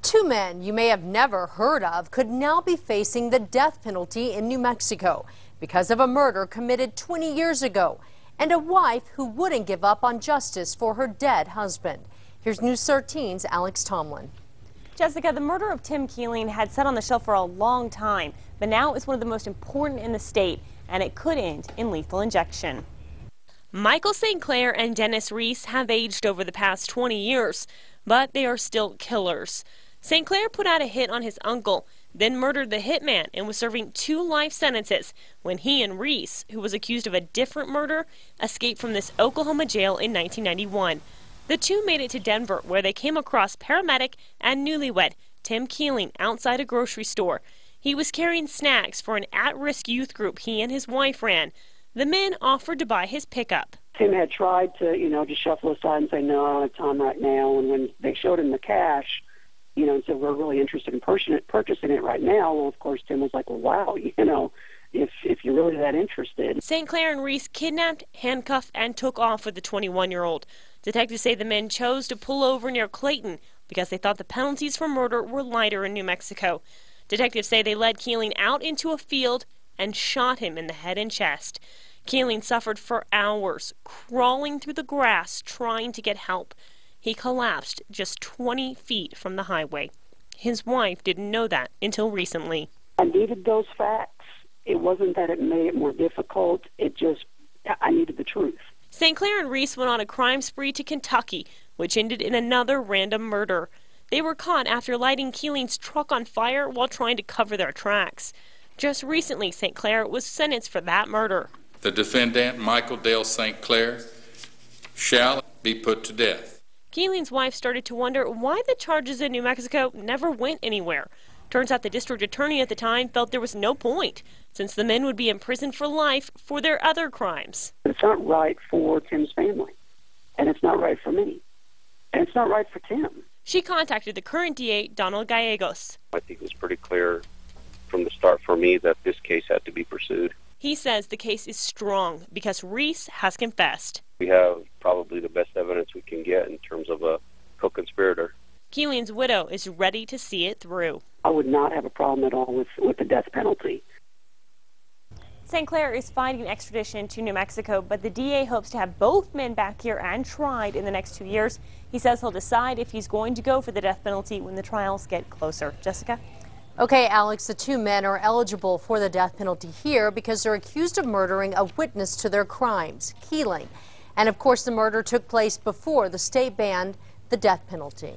Two men you may have never heard of could now be facing the death penalty in New Mexico because of a murder committed 20 years ago and a wife who wouldn't give up on justice for her dead husband. Here's News 13's Alex Tomlin. Jessica, the murder of Tim Keeling had sat on the shelf for a long time, but now it's one of the most important in the state, and it could end in lethal injection. Michael St. Clair and Dennis Reese have aged over the past 20 years, but they are still killers. St. Clair put out a hit on his uncle, then murdered the hitman and was serving 2 life sentences when he and Reese, who was accused of a different murder, escaped from this Oklahoma jail in 1991. The two made it to Denver, where they came across paramedic and newlywed Tim Keeling outside a grocery store. He was carrying snacks for an at-risk youth group he and his wife ran. The men offered to buy his pickup. Tim had tried to, just shuffle aside and say, no, I don't have time right now. And when they showed him the cash, and said, we're really interested in purchasing it right now. Well, of course, Tim was like, well, wow, if you're really that interested. St. Clair and Reese kidnapped, handcuffed, and took off with the 21-year-old. Detectives say the men chose to pull over near Clayton because they thought the penalties for murder were lighter in New Mexico. Detectives say they led Keeling out into a field and shot him in the head and chest. Keeling suffered for hours, crawling through the grass trying to get help. He collapsed just 20 feet from the highway. His wife didn't know that until recently. I needed those facts. It wasn't that it made it more difficult. I needed the truth. St. Clair and Reese went on a crime spree to Kentucky, which ended in another random murder. They were caught after lighting Keeling's truck on fire while trying to cover their tracks. Just recently, St. Clair was sentenced for that murder. The defendant, Michael Dale St. Clair, shall be put to death. Keeling's wife started to wonder why the charges in New Mexico never went anywhere. Turns out the district attorney at the time felt there was no point, since the men would be in prison for life for their other crimes. It's not right for Tim's family, and it's not right for me, and it's not right for Tim. She contacted the current DA, Donald Gallegos. I think it was pretty clear from the start for me that this case had to be pursued. He says the case is strong because Reese has confessed. We have probably the best evidence we can get in terms of a co-conspirator. Keeling's widow is ready to see it through. I would not have a problem at all with the death penalty. St. Clair is fighting extradition to New Mexico, but the DA hopes to have both men back here and tried in the next 2 years. He says he'll decide if he's going to go for the death penalty when the trials get closer. Jessica? Okay, Alex, the 2 men are eligible for the death penalty here because they're accused of murdering a witness to their crimes, Keeling. And of course, the murder took place before the state banned the death penalty.